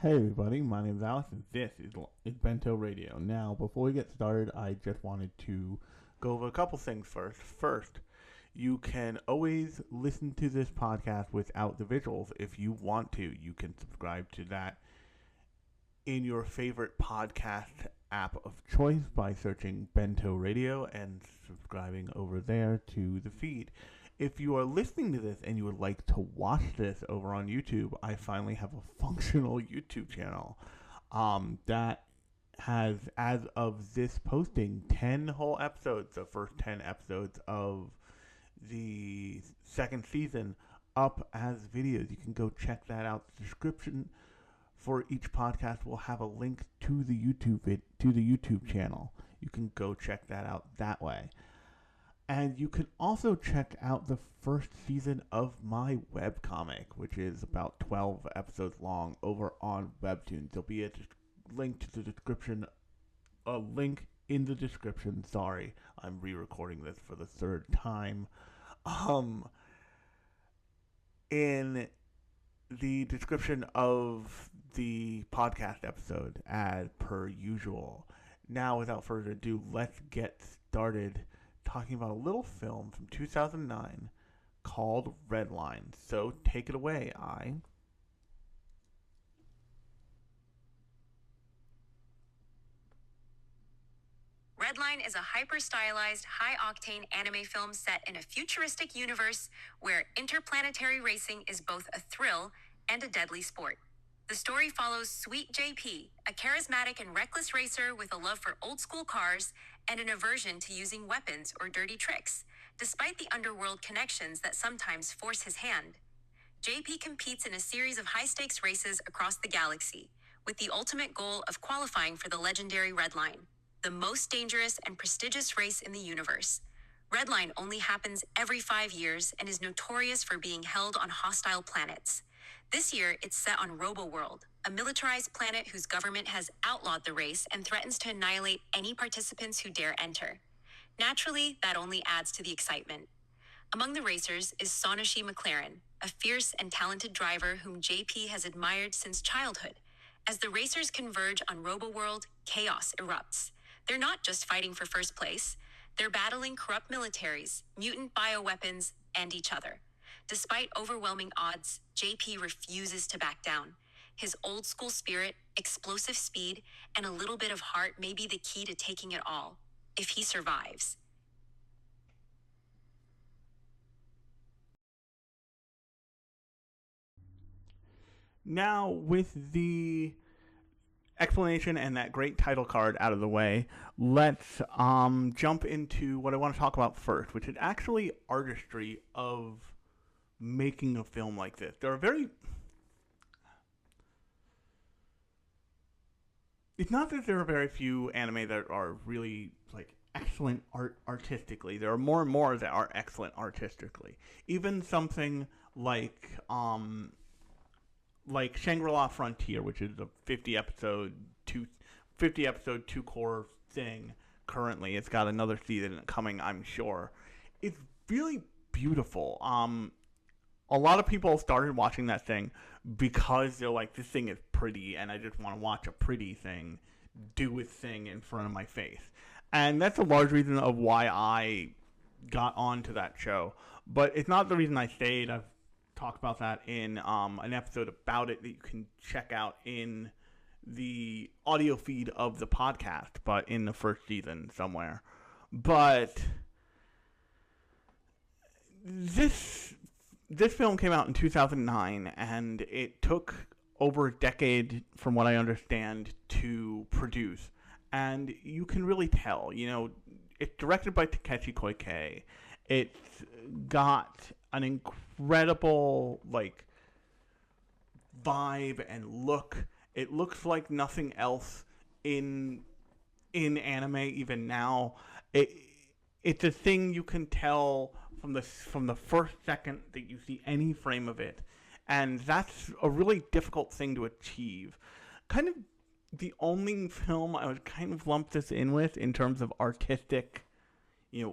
Hey everybody, my name is Alex and this is Bento Radio. Now, before we get started, I just wanted to go over a couple things first. First, you can always listen to this podcast without the visuals if you want to. You can subscribe to that in your favorite podcast app of choice by searching Bento Radio and subscribing over there to the feed. If you are listening to this and you would like to watch this over on YouTube, I finally have a functional YouTube channel that has, as of this posting, 10 whole episodes, the first 10 episodes of the second season, up as videos. You can go check that out. The description for each podcast will have a link to the YouTube channel. You can go check that out that way. And you can also check out the first season of my webcomic, which is about 12 episodes long, over on Webtoons. There'll be a link to the description, a link in the description. Sorry, I'm re-recording this for the third time. In the description of the podcast episode, as per usual. Now, without further ado, let's get started talking about a little film from 2009 called Redline. So take it away, Redline is a hyper-stylized, high-octane anime film set in a futuristic universe where interplanetary racing is both a thrill and a deadly sport. The story follows Sweet JP, a charismatic and reckless racer with a love for old-school cars and an aversion to using weapons or dirty tricks, despite the underworld connections that sometimes force his hand. JP competes in a series of high-stakes races across the galaxy, with the ultimate goal of qualifying for the legendary Redline, the most dangerous and prestigious race in the universe. Redline only happens every 5 years and is notorious for being held on hostile planets. This year, it's set on Robo-World, a militarized planet whose government has outlawed the race and threatens to annihilate any participants who dare enter. Naturally, that only adds to the excitement. Among the racers is Sonoshi McLaren, a fierce and talented driver whom JP has admired since childhood. As the racers converge on Robo-World, chaos erupts. They're not just fighting for first place, they're battling corrupt militaries, mutant bioweapons, and each other. Despite overwhelming odds, JP refuses to back down. His old-school spirit, explosive speed, and a little bit of heart may be the key to taking it all, if he survives. Now, with the explanation and that great title card out of the way, let's jump into what I want to talk about first, which is actually artistry of making a film like this. It's not that there are very few anime that are really excellent artistically. There are more and more that are excellent artistically. Even something like Shangri-La Frontier, which is a 50 episode 2-core thing currently. It's got another season coming, I'm sure. It's really beautiful. A lot of people started watching that thing because they're like, this thing is pretty, and I just want to watch a pretty thing do its thing in front of my face. And that's a large reason of why I got onto that show. But it's not the reason I stayed. I've talked about that in an episode about it that you can check out in the audio feed of the podcast, but in the first season somewhere. But this film came out in 2009, and it took over a decade, from what I understand, to produce. And you can really tell, it's directed by Takeshi Koike. It's got an incredible, vibe and look. It looks like nothing else in anime even now. It's a thing you can tell from the first second that you see any frame of it, and that's a really difficult thing to achieve. Kind of the only film I would kind of lump this in with in terms of artistic,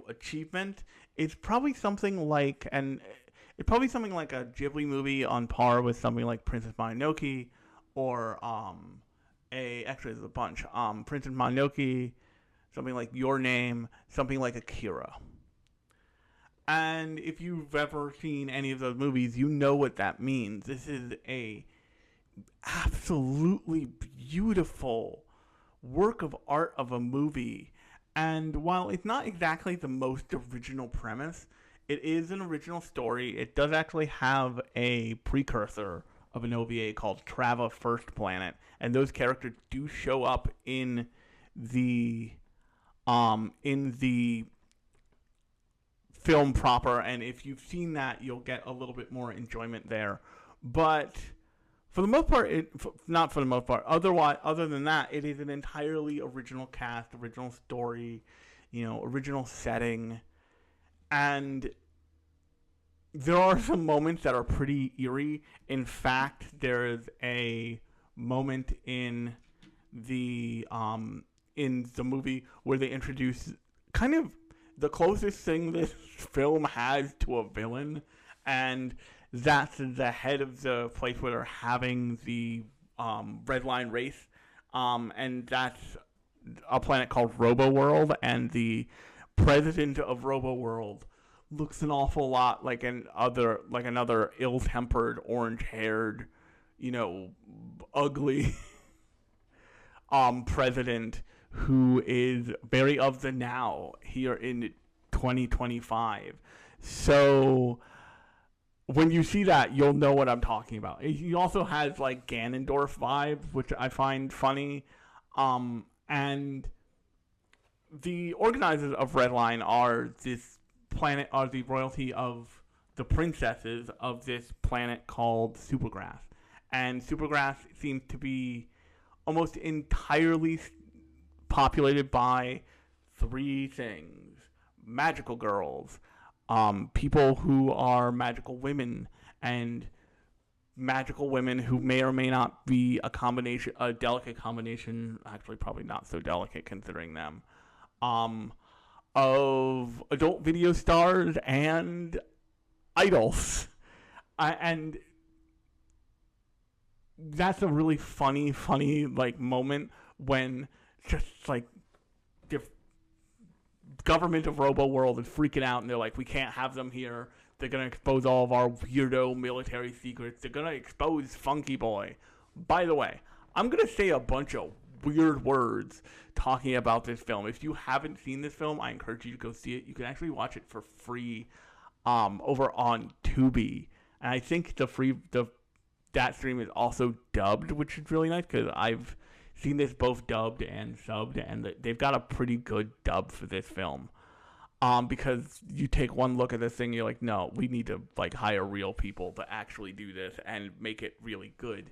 achievement is probably something like a Ghibli movie on par with something like Princess Mononoke, or actually there's a bunch. Princess Mononoke, something like Your Name, something like Akira. And if you've ever seen any of those movies, you know what that means. This is a absolutely beautiful work of art of a movie. And while it's not exactly the most original premise, it is an original story. It does actually have a precursor of an OVA called Trava First Planet, and those characters do show up in the film proper, and if you've seen that, you'll get a little bit more enjoyment there. But for the most part, not for the most part, other than that, it is an entirely original cast, original story, original setting, and there are some moments that are pretty eerie. In fact, there is a moment in the movie where they introduce kind of the closest thing this film has to a villain, and that's the head of the place where they're having the Redline race, and that's a planet called Robo World, and the president of Robo World looks an awful lot like another ill-tempered, orange-haired, ugly president who is very of the now here in 2025. So when you see that, you'll know what I'm talking about. He also has like Ganondorf vibes, which I find funny. And the organizers of Redline are the royalty of the princesses of this planet called Supergrass. And Supergrass seems to be almost entirely populated by three things: magical girls, people who are magical women, and magical women who may or may not be a delicate combination, actually probably not so delicate considering them, of adult video stars and idols. And that's a really funny like moment when just like the government of Robo World is freaking out and they're like, we can't have them here. They're going to expose all of our weirdo military secrets. They're going to expose Funky Boy. By the way, I'm going to say a bunch of weird words talking about this film. If you haven't seen this film, I encourage you to go see it. You can actually watch it for free over on Tubi. And I think that stream is also dubbed, which is really nice because I've seen this both dubbed and subbed, and they've got a pretty good dub for this film. Because you take one look at this thing, you're like, no, we need to like hire real people to actually do this and make it really good.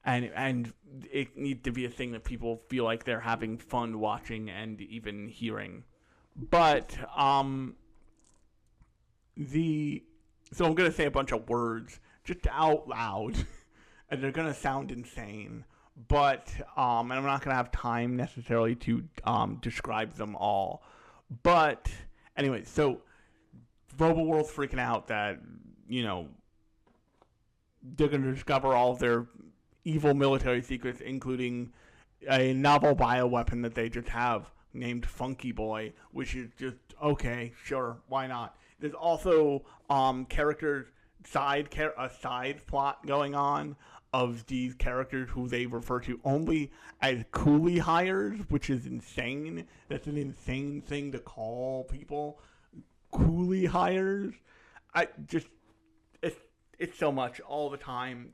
And it needs to be a thing that people feel like they're having fun watching and even hearing. But so I'm gonna say a bunch of words just out loud, and they're gonna sound insane. But and I'm not gonna have time necessarily to describe them all. But anyway, so Robo World's freaking out that they're gonna discover all of their evil military secrets, including a novel bioweapon that they just have named Funky Boy, which is just okay, sure, why not? There's also a side plot going on of these characters who they refer to only as coolie hires, which is insane. That's an insane thing to call people, coolie hires. It's so much all the time.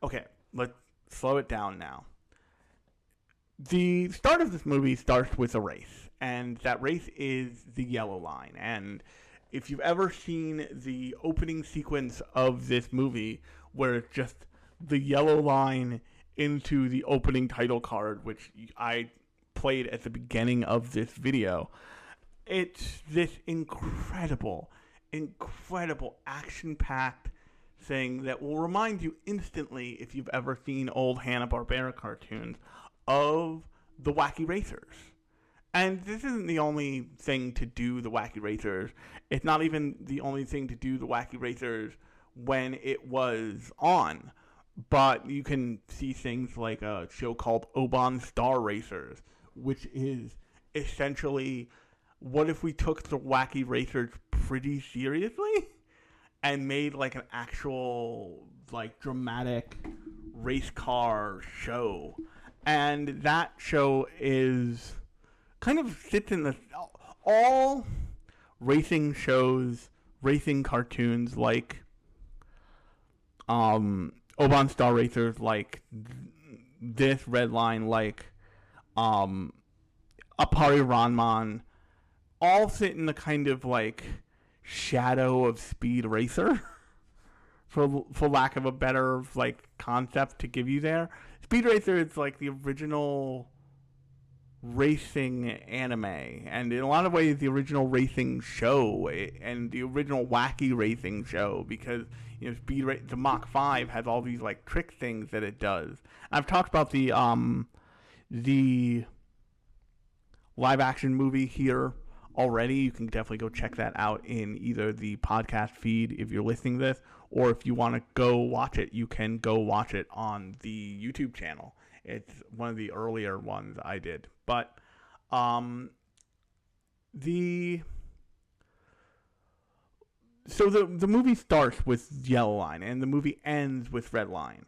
Okay, let's slow it down now. The start of this movie starts with a race, and that race is the Yellow Line. And if you've ever seen the opening sequence of this movie, where it's just the yellow line into the opening title card, which I played at the beginning of this video, it's this incredible action-packed thing that will remind you instantly, if you've ever seen old Hanna-Barbera cartoons, of the Wacky Racers. And this isn't the only thing to do the Wacky Racers. It's not even the only thing to do the Wacky Racers when it was on. But you can see things like a show called Oban Star Racers, which is essentially, what if we took the Wacky Racers pretty seriously and made like an actual like dramatic race car show? And that show is kind of sits in the all racing shows, racing cartoons like Oban Star Racers, like this Redline, like Apari Ranman, all sit in the kind of like shadow of Speed Racer, for lack of a better like concept to give you there. Speed Racer is like the original racing anime, and in a lot of ways the original racing show and the original wacky racing show, because the Mach 5 has all these like trick things that it does. I've talked about the live action movie here already. You can definitely go check that out in either the podcast feed if you're listening to this, or if you want to go watch it, you can go watch it on the YouTube channel. It's one of the earlier ones I did. But the movie starts with Yellow Line and the movie ends with Red Line.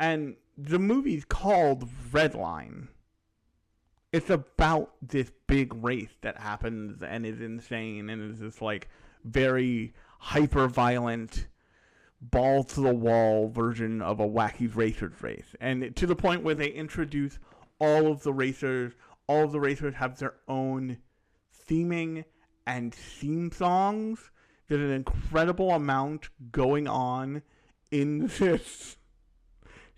And the movie's called Redline. It's about this big race that happens and is insane and is this like very hyper violent, ball to the wall version of a Wacky Racers race. And to the point where they introduce all of the racers have their own theming and theme songs. There's an incredible amount going on in this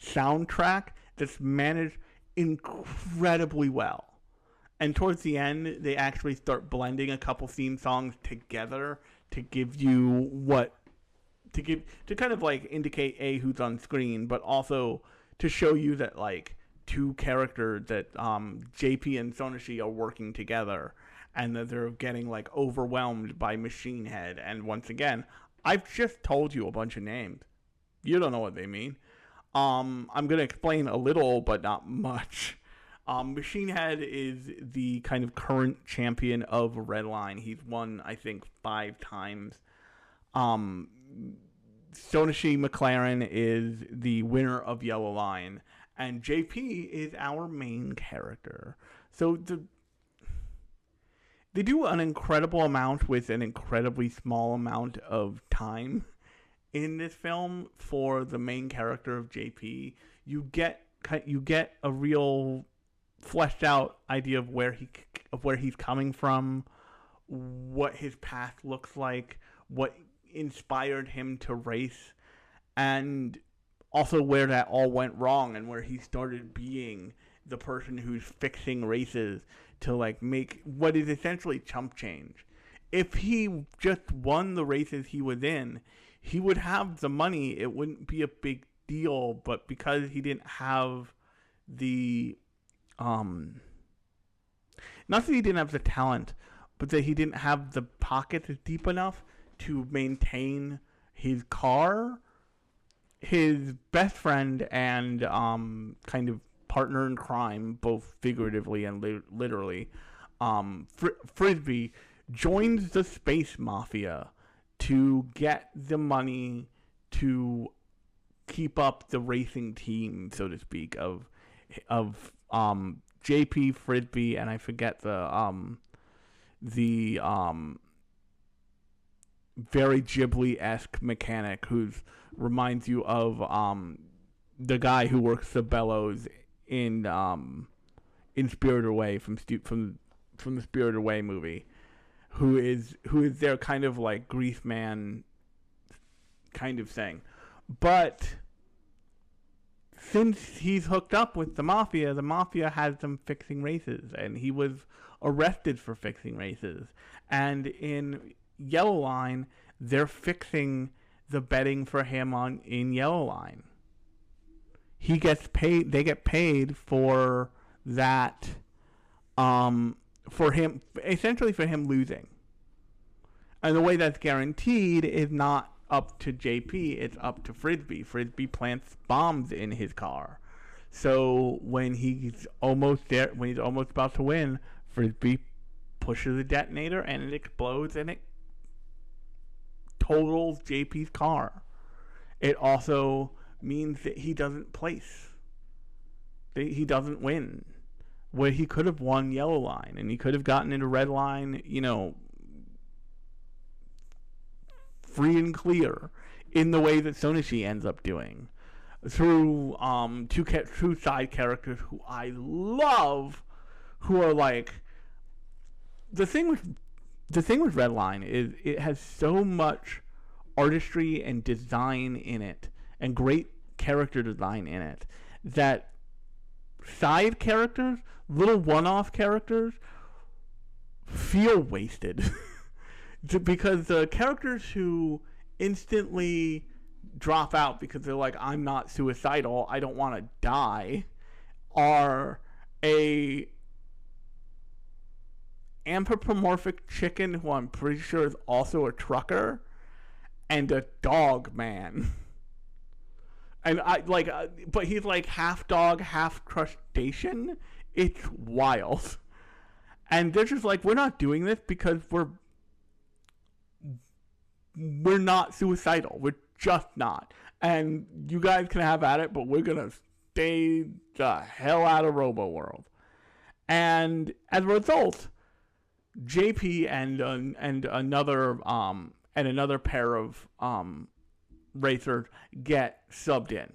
soundtrack that's managed incredibly well. And towards the end, they actually start blending a couple theme songs together to give you to kind of like indicate who's on screen, but also to show you that like two characters that JP and Sonoshi are working together, and that they're getting like overwhelmed by Machine Head. And once again, I've just told you a bunch of names. You don't know what they mean. I'm going to explain a little, but not much. Machine Head is the kind of current champion of Redline. He's won, I think, 5 times. Sonoshi McLaren is the winner of Yellow Line, and JP is our main character. So they do an incredible amount with an incredibly small amount of time in this film for the main character of JP. You get a real fleshed out idea of where he's coming from, what his path looks like, what inspired him to race, and also where that all went wrong and where he started being the person who's fixing races to like make what is essentially chump change. If he just won the races he was in, he would have the money. It wouldn't be a big deal, but because he didn't have the not that he didn't have the talent, but that he didn't have the pockets deep enough to maintain his car, his best friend and kind of partner in crime, both figuratively and literally, Frisbee joins the space mafia to get the money to keep up the racing team, so to speak, of JP, Frisbee, and I forget the very Ghibli-esque mechanic who reminds you of the guy who works the bellows in Spirited Away from the Spirited Away movie, who is their kind of like grease man kind of thing. But since he's hooked up with the mafia has them fixing races, and he was arrested for fixing races. And in Yellow Line, they're fixing the betting for him in Yellow Line. He gets paid. They get paid for that. For him, essentially for him losing. And the way that's guaranteed is not up to JP, it's up to Frisbee. Frisbee plants bombs in his car. So when he's almost there, when he's almost about to win, Frisbee pushes a detonator and it explodes and it totals JP's car. It also means that he doesn't place. He doesn't win. Where he could have won Yellow Line and he could have gotten into Red Line, free and clear in the way that Sonoshi ends up doing. Through two side characters who I love, who are like, the thing with Redline is it has so much artistry and design in it, and great character design in it, that side characters, little one-off characters, feel wasted. Because the characters who instantly drop out because they're like, I'm not suicidal, I don't want to die, are a anthropomorphic chicken who I'm pretty sure is also a trucker, and a dog man. And but he's like half dog, half crustacean. It's wild. And they're just like, we're not doing this because we're not suicidal. We're just not. And you guys can have at it, but we're going to stay the hell out of Robo World. And as a result, JP and another pair of racers get subbed in.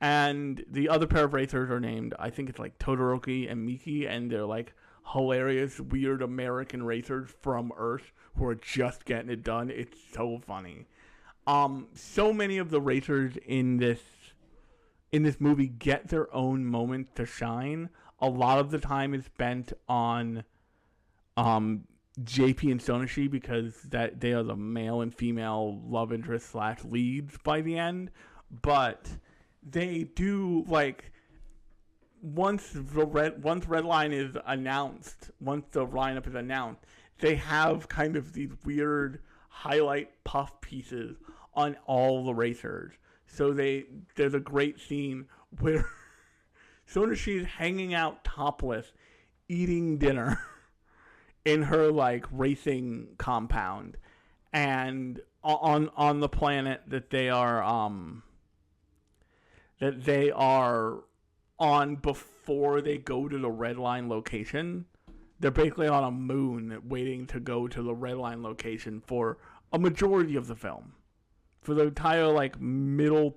And the other pair of racers are named, I think it's like Todoroki and Miki, and they're like hilarious, weird American racers from Earth who are just getting it done. It's so funny. So many of the racers in this movie get their own moment to shine. A lot of the time is spent on JP and Sonoshi because that they are the male and female love interest / leads by the end. But they do, like, once Redline is announced, once the lineup is announced, they have kind of these weird highlight puff pieces on all the racers. So there's a great scene where Sonoshi is hanging out topless, eating dinner in her like racing compound, and on the planet that they are on before they go to the Redline location. They're basically on a moon waiting to go to the Redline location for a majority of the film. For the entire like middle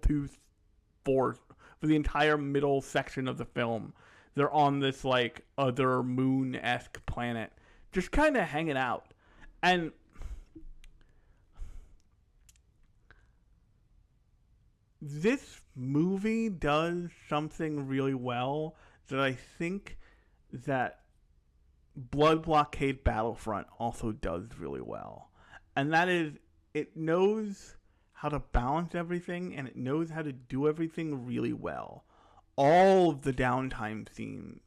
for the entire middle section of the film, they're on this like other moon-esque planet, just kind of hanging out. And this movie does something really well that I think that Blood Blockade Battlefront also does really well. And that is, it knows how to balance everything, and it knows how to do everything really well. All the downtime scenes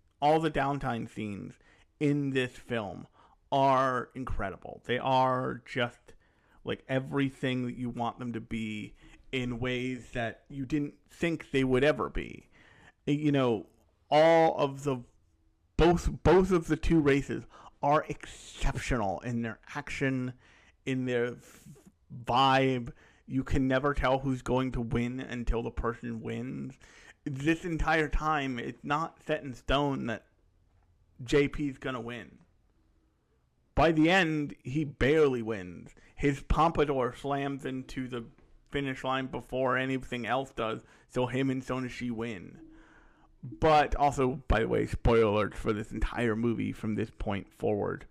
in this film are incredible. They are just like everything that you want them to be, in ways that you didn't think they would ever be. All of the both of the two races are exceptional in their action, in their vibe. You can never tell who's going to win until the person wins. This entire time, it's not set in stone that JP's gonna win. By the end, he barely wins. His pompadour slams into the finish line before anything else does, so him and Sonoshi win. But also, by the way, spoiler alerts for this entire movie from this point forward.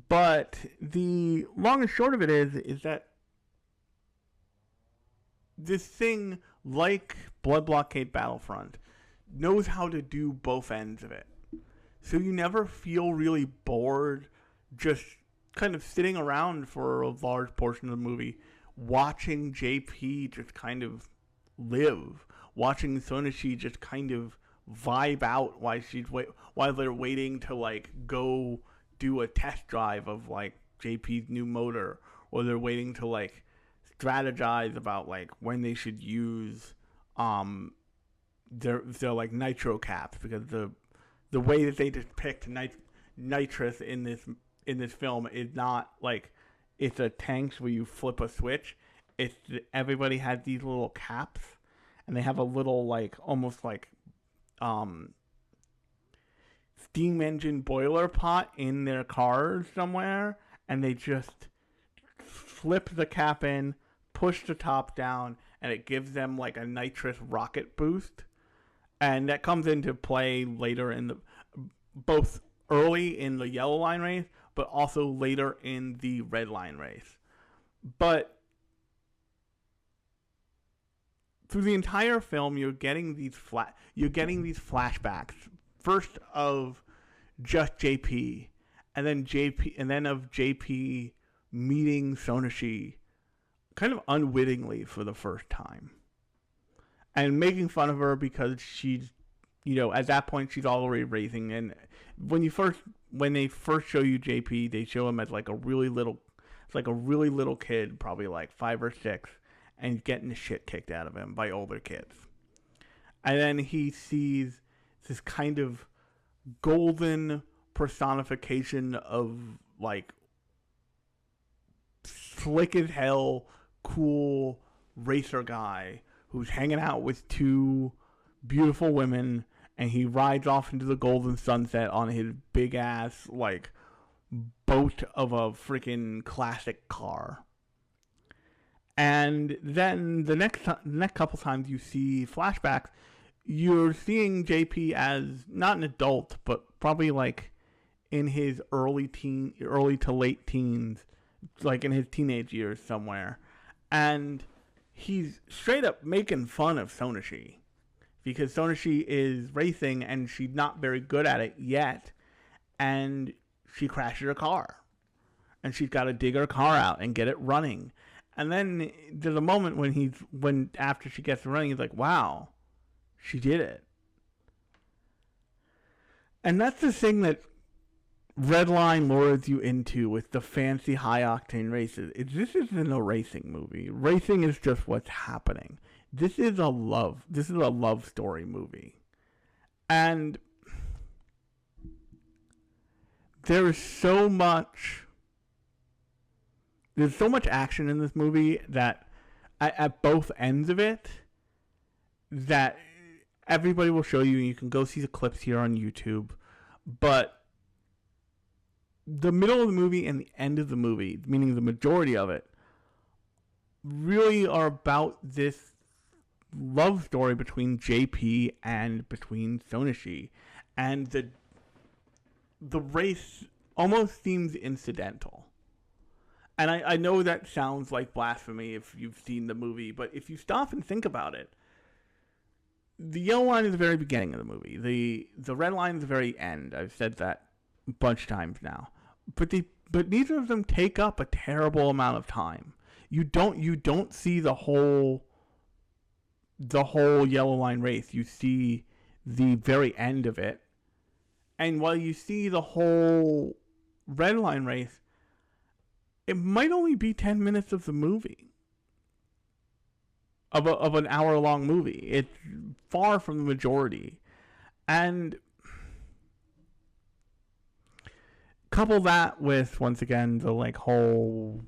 But the long and short of it is that this thing, like Blood Blockade Battlefront, knows how to do both ends of it. So you never feel really bored just kind of sitting around for a large portion of the movie, watching JP just kind of live, watching Sonoshi just kind of vibe out while they're waiting to like go do a test drive of like JP's new motor, or they're waiting to like strategize about like when they should use their like nitro caps, because the way that they depict nitrous in this film is not like it's a tanks where you flip a switch. It's everybody has these little caps, and they have a little like almost like steam engine boiler pot in their cars somewhere, and they just flip the cap in, push the top down, and it gives them like a nitrous rocket boost. And that comes into play later in both early in the yellow line race, but also later in the red line race. But through the entire film, you're getting these flashbacks. First of just JP, and then of JP meeting Sonoshi kind of unwittingly for the first time, and making fun of her because she's, at that point she's already racing. And when they first show you JP, they show him as like a really little kid, probably like 5 or 6, and getting the shit kicked out of him by older kids. And then he sees this kind of golden personification of like slick as hell, cool racer guy who's hanging out with 2 beautiful women, and he rides off into the golden sunset on his big ass like boat of a freaking classic car. And then the next couple times you see flashbacks, you're seeing JP as not an adult, but probably like in his early to late teens, like in his teenage years somewhere. And he's straight up making fun of Sonoshi, because Sonoshi is racing and she's not very good at it yet, and she crashes her car, and she's got to dig her car out and get it running. And then there's a moment when after she gets running, he's like, wow, she did it. And that's the thing that Redline lures you into with the fancy high-octane races. This isn't a racing movie. Racing is just what's happening. This is a love story movie. And there's so much action in this movie that at both ends of it that everybody will show you, and you can go see the clips here on YouTube. But the middle of the movie and the end of the movie, meaning the majority of it, really are about this love story between JP and between Sonoshi. And the race almost seems incidental. And I know that sounds like blasphemy if you've seen the movie, but if you stop and think about it, the yellow line is the very beginning of the movie. The red line is the very end. I've said that a bunch of times now. But neither of them take up a terrible amount of time. You don't see the whole yellow line race. You see the very end of it. And while you see the whole red line race, it might only be 10 minutes of the movie. Of an hour-long movie. It's far from the majority. And couple that with, once again, the whole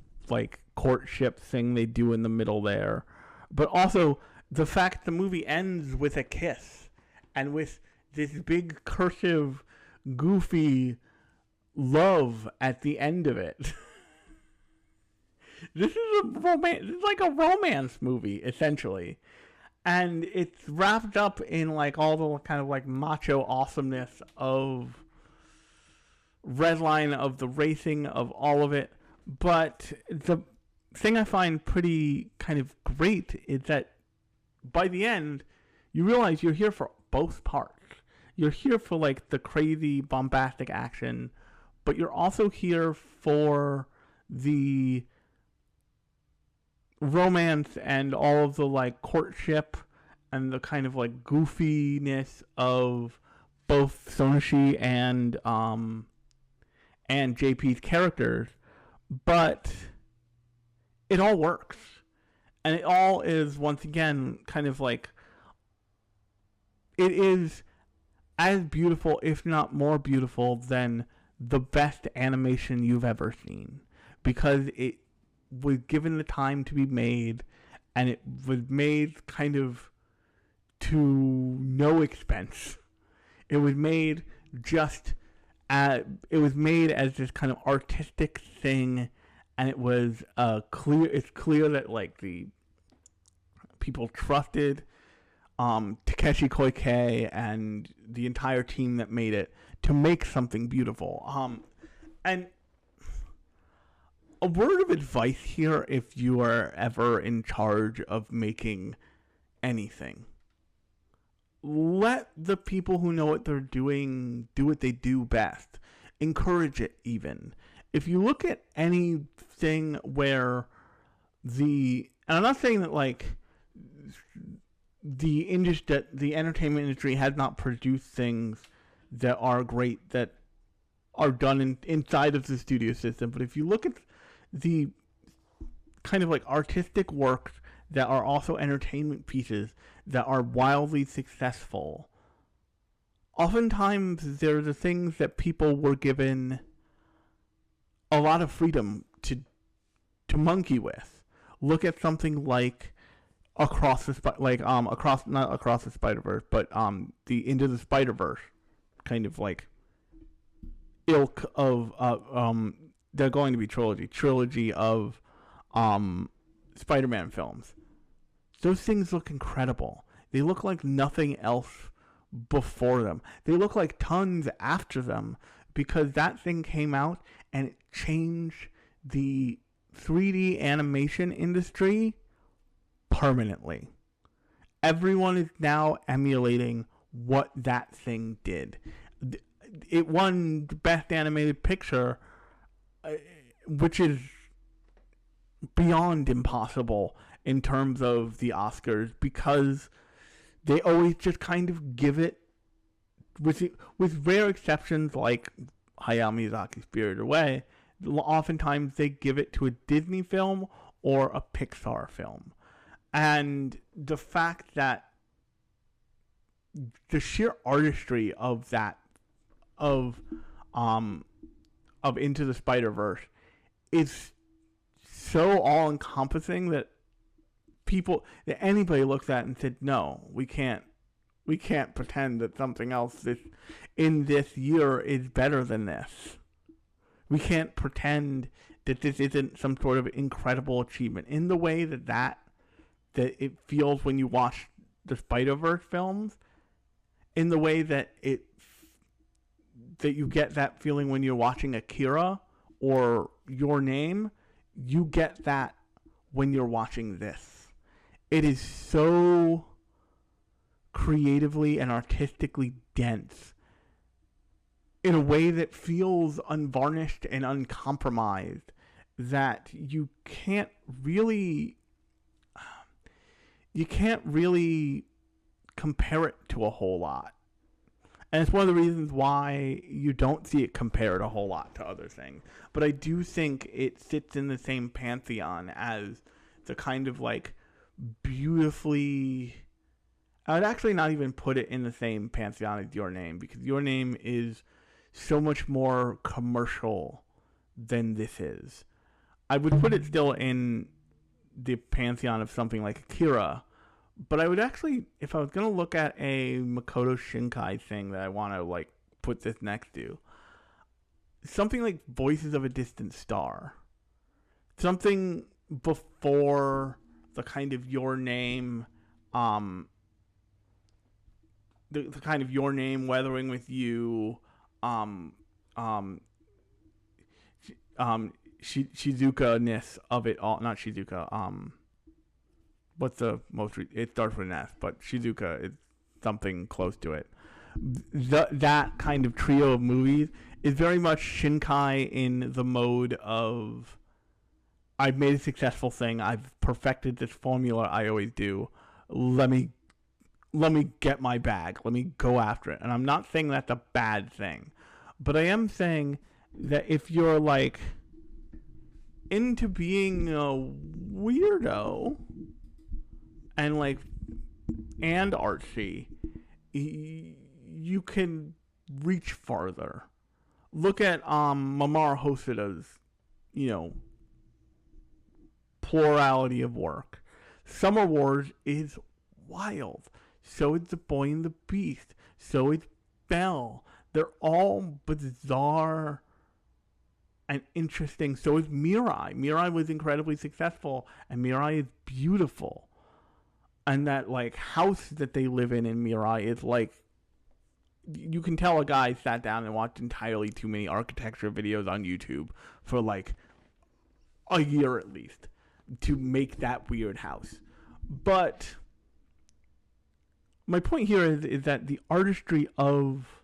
courtship thing they do in the middle there. But also the fact the movie ends with a kiss. And with this big cursive, goofy love at the end of it. This is like a romance movie, essentially. And it's wrapped up in all the kind of macho awesomeness of Redline, of the racing, of all of it. But the thing I find pretty kind of great is that by the end, you realize you're here for both parts. You're here for the crazy, bombastic action, but you're also here for the romance and all of the courtship and the kind of goofiness of both Sonoshi and JP's characters. But it all works. And it all is, once again, kind of like, it is as beautiful, if not more beautiful, than the best animation you've ever seen. Because it was given the time to be made, and it was made kind of to no expense. It was made as this kind of artistic thing, and it was it's clear that like the people trusted Takeshi Koike and the entire team that made it to make something beautiful. And a word of advice here, if you are ever in charge of making anything: let the people who know what they're doing do what they do best. Encourage it, even. If you look at anything where and I'm not saying that like the entertainment industry has not produced things that are great, that are done inside of the studio system, but if you look at the kind of like artistic works that are also entertainment pieces that are wildly successful, oftentimes they're the things that people were given a lot of freedom to monkey with. Look at something like not across the Spider-Verse, but the Into the Spider-Verse kind of like ilk of they're going to be trilogy of Spider-Man films. Those things look incredible. They look like nothing else before them. They look like tons after them, because that thing came out and it changed the 3D animation industry permanently. Everyone is now emulating what that thing did. It won Best Animated Picture, which is beyond impossible in terms of the Oscars, because they always just kind of give it, with rare exceptions like Hayao Miyazaki's Spirited Away, oftentimes they give it to a Disney film or a Pixar film. And the fact that the sheer artistry of that, of Into the Spider-Verse, is so all-encompassing that anybody looks at it and said, no, we can't pretend that something else in this year is better than this. We can't pretend that this isn't some sort of incredible achievement. In the way that it feels when you watch the Spider-Verse films, in the way that you get that feeling when you're watching Akira or Your Name, you get that when you're watching this. It is so creatively and artistically dense in a way that feels unvarnished and uncompromised, that you can't really compare it to a whole lot. And it's one of the reasons why you don't see it compared a whole lot to other things. But I do think it sits in the same pantheon as the kind of like beautifully... I would actually not even put it in the same pantheon as Your Name, because Your Name is so much more commercial than this is. I would put it still in the pantheon of something like Akira, but I would actually, if I was going to look at a Makoto Shinkai thing that I want to like put this next to, something like Voices of a Distant Star. Something before the kind of Your Name, the kind of Your Name, Weathering with You, Shizuka-ness of it all. Not Shizuka, what's the most, it starts with an S, but Shizuka is something close to it. That kind of trio of movies is very much Shinkai in the mode of, I've made a successful thing, I've perfected this formula I always do, let me get my bag, let me go after it. And I'm not saying that's a bad thing, but I am saying that if you're into being a weirdo and and artsy, you can reach farther. Look at Mamoru Hosoda's, plurality of work. Summer Wars is wild. So is The Boy and the Beast. So is Belle. They're all bizarre and interesting. So is Mirai. Mirai was incredibly successful, and Mirai is beautiful. And that house that they live in Mirai is you can tell a guy sat down and watched entirely too many architecture videos on YouTube for a year at least to make that weird house. But my point here is that the artistry of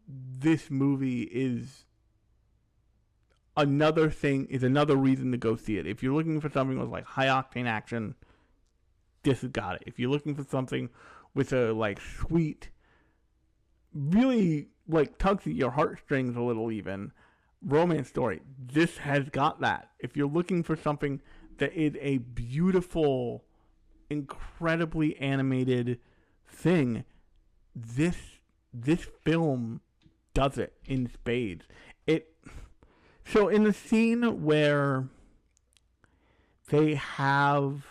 this movie is another reason to go see it. If you're looking for something with high-octane action, this has got it. If you're looking for something with a sweet, really tugs at your heartstrings a little even, romance story, this has got that. If you're looking for something that is a beautiful, incredibly animated thing, this film does it in spades. So in the scene where they have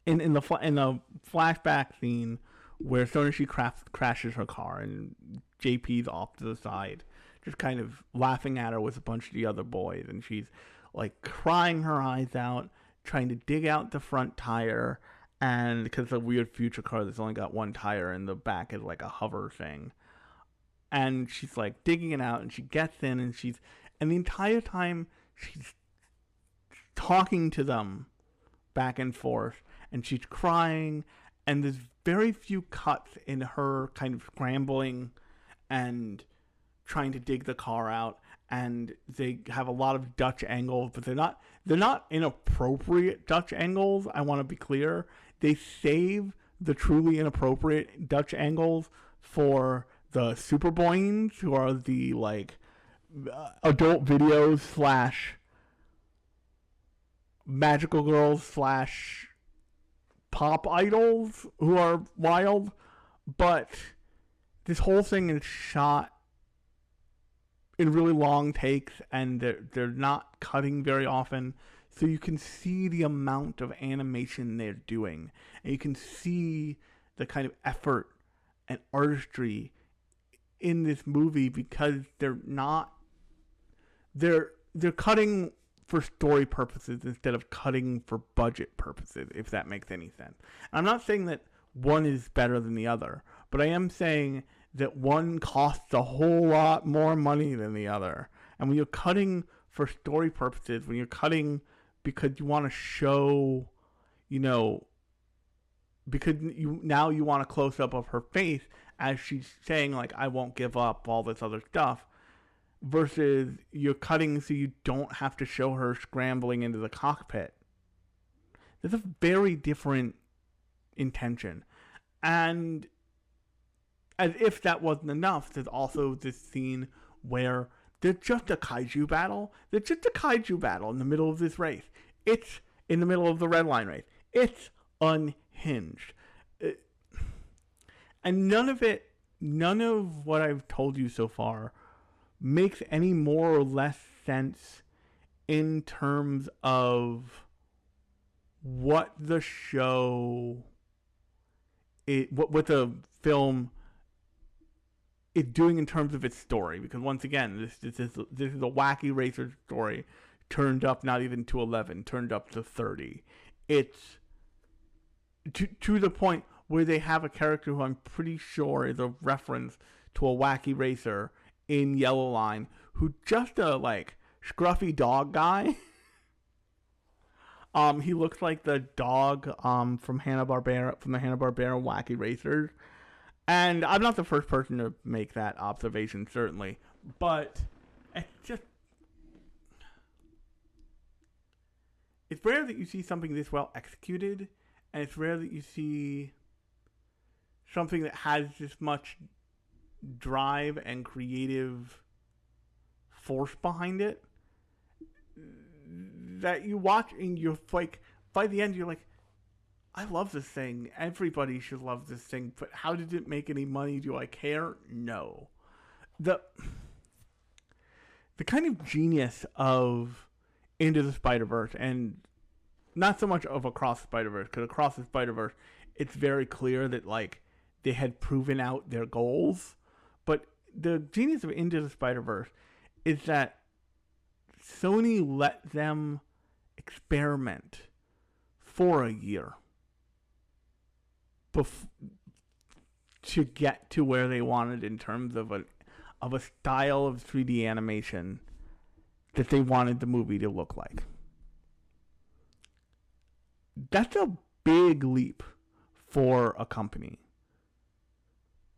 in the flashback scene where Sonoshi crashes her car and JP's off to the side, just kind of laughing at her with a bunch of the other boys, and she's crying her eyes out, trying to dig out the front tire, and because it's a weird future car that's only got one tire and the back is a hover thing, and she's digging it out, and she gets in, and the entire time she's talking to them back and forth, and she's crying, and there's very few cuts in her kind of scrambling and trying to dig the car out, and they have a lot of Dutch angles, but they're not inappropriate Dutch angles. I want to be clear. They save the truly inappropriate Dutch angles for the Super Boys, who are the adult videos / magical girls / pop idols who are wild. But this whole thing is shot in really long takes, and they're not cutting very often, so you can see the amount of animation they're doing, and you can see the kind of effort and artistry in this movie, because they're cutting for story purposes instead of cutting for budget purposes, if that makes any sense. I'm not saying that one is better than the other, but I am saying that one costs a whole lot more money than the other. And when you're cutting for story purposes, when you're cutting because you want to show, because you want a close-up of her face as she's saying, I won't give up, all this other stuff, versus you're cutting so you don't have to show her scrambling into the cockpit. There's a very different intention. And as if that wasn't enough, there's also this scene where there's just a kaiju battle. There's just a kaiju battle in the middle of this race. It's in the middle of the Redline race. It's unhinged. And none of what I've told you so far makes any more or less sense in terms of what the show, what the film is doing in terms of its story. Because once again, this is a wacky racer story turned up not even to 11, turned up to 30. It's to the point where they have a character who I'm pretty sure is a reference to a wacky racer in Yellow Line, who just a scruffy dog guy. He looks like the dog from Hanna-Barbera, from the Hanna-Barbera Wacky Racers. And I'm not the first person to make that observation, certainly. But it's rare that you see something this well executed, and it's rare that you see something that has this much drive and creative force behind it. that you watch and you're like, by the end you're like, I love this thing. Everybody should love this thing. But how did it make any money? Do I care? No. The kind of genius of Into the Spider-Verse, and not so much of Across the Spider-Verse, because Across the Spider-Verse, it's very clear that, like, they had proven out their goals. But the genius of Into the Spider-Verse is that Sony let them experiment for a year to get to where they wanted in terms of a style of 3D animation that they wanted the movie to look like. That's a big leap for a company.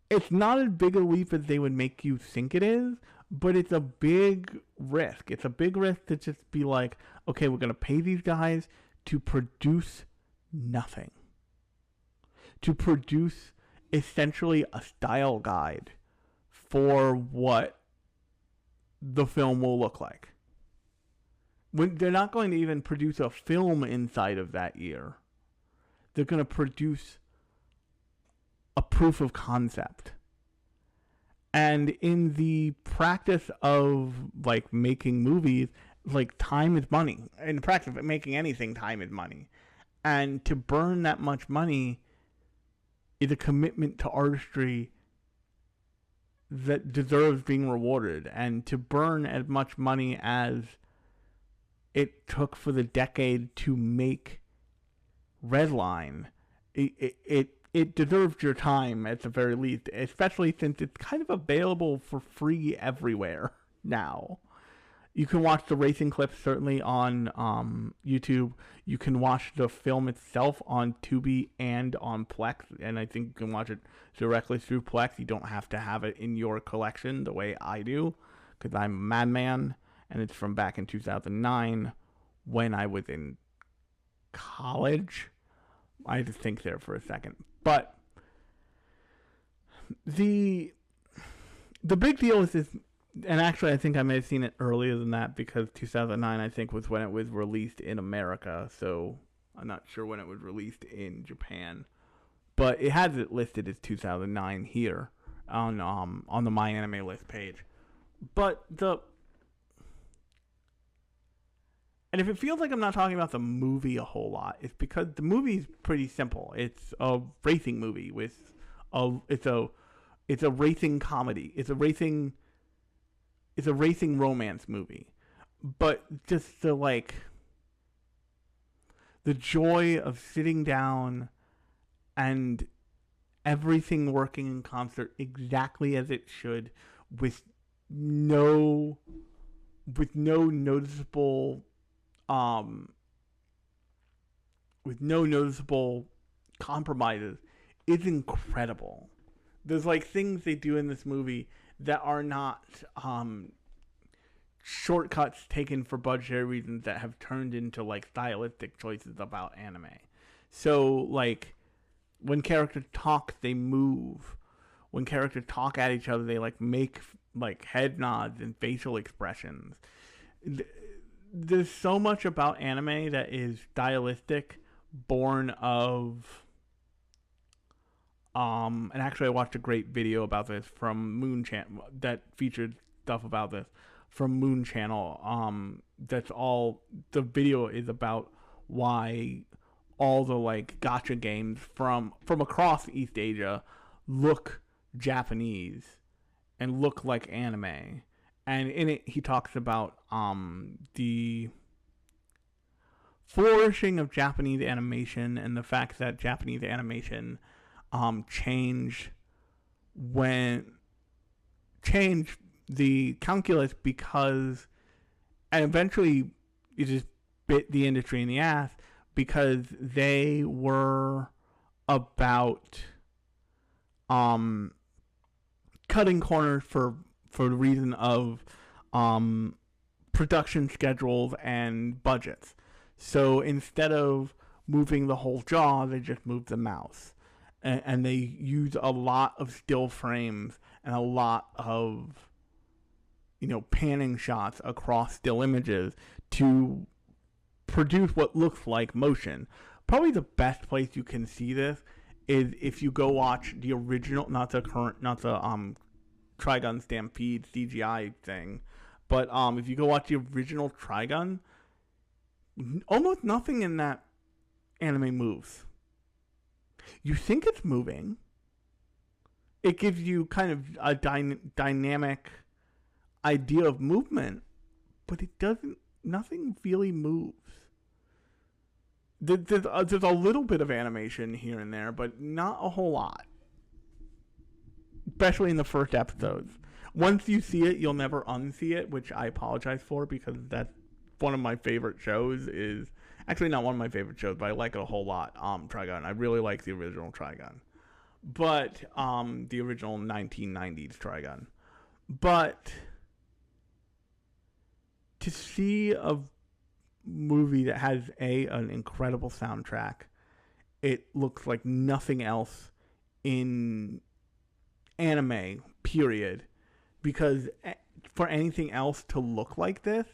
It's not as big a leap as they would make you think it is, but it's a big risk. It's a big risk to just be like, okay, we're going to pay these guys to produce nothing. To produce essentially a style guide for what the film will look like. When they're not going to even produce a film inside of that year. They're going to produce a proof of concept. And in the practice of, like, making movies, like, time is money. In the practice of making anything, time is money. And to burn that much money is a commitment to artistry that deserves being rewarded. And to burn as much money as it took for the decade to make Redline, it deserves your time at the very least, especially since it's kind of available for free everywhere now. You can watch the racing clips certainly on YouTube. You can watch the film itself on Tubi and on Plex, and I think you can watch it directly through Plex. You don't have to have it in your collection the way I do, because I'm a madman, and it's from back in 2009 when I was in college. I had to think there for a second. But the big deal is this, and actually I think I may have seen it earlier than that, because 2009 I think was when it was released in America, so I'm not sure when it was released in Japan. But it has it listed as 2009 here on the My Anime List page. But and if it feels like I'm not talking about the movie a whole lot, it's because the movie's pretty simple. It's a racing movie it's a racing comedy. It's a racing romance movie. But just the joy of sitting down and everything working in concert exactly as it should, with no noticeable compromises, is incredible. There's like things they do in this movie that are not shortcuts taken for budgetary reasons that have turned into like stylistic choices about anime. So like when characters talk, they move. When characters talk at each other, they like make like head nods and facial expressions. There's so much about anime that is stylistic, born of and actually I watched a great video about this from Moon Channel that featured stuff about this from Moon Channel. That's all the video is about, why all the like gacha games from across East Asia look Japanese and look like anime. And in it, he talks about the flourishing of Japanese animation and the fact that Japanese animation changed the calculus because, and eventually it just bit the industry in the ass, because they were about cutting corners for the reason of production schedules and budgets. So instead of moving the whole jaw, they just moved the mouth. And they use a lot of still frames and a lot of, panning shots across still images to produce what looks like motion. Probably the best place you can see this is if you go watch the original, not the Trigun Stampede CGI thing, but if you go watch the original Trigun, almost nothing in that anime moves. You think it's moving. It gives you kind of a dynamic idea of movement, but it doesn't. Nothing really moves. There's a little bit of animation here and there, but not a whole lot. Especially in the first episodes. Once you see it, you'll never unsee it, which I apologize for because that's one of my favorite shows. Is actually not one of my favorite shows, but I like it a whole lot. Trigun. I really like the original Trigun, but the original 1990s Trigun. But to see a movie that has an incredible soundtrack, it looks like nothing else in anime, period. Because for anything else to look like this,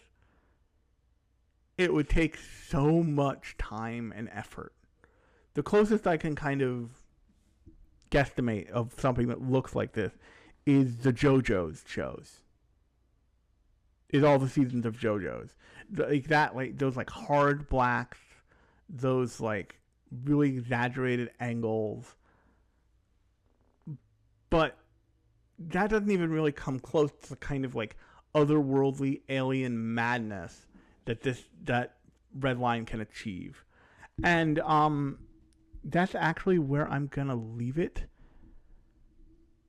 it would take so much time and effort. The closest I can kind of guesstimate of something that looks like this is the JoJo's shows. Is all the seasons of JoJo's. Those like hard blacks, those like really exaggerated angles. But that doesn't even really come close to the kind of like otherworldly alien madness that Redline can achieve. And that's actually where I'm gonna leave it.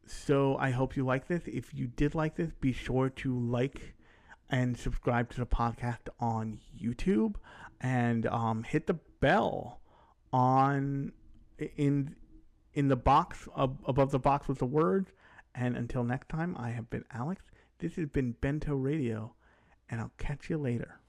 So I hope you like this. If you did like this, be sure to like and subscribe to the podcast on YouTube, and hit the bell in the box above the box with the words. And until next time, I have been Alex. This has been Bento Radio, and I'll catch you later.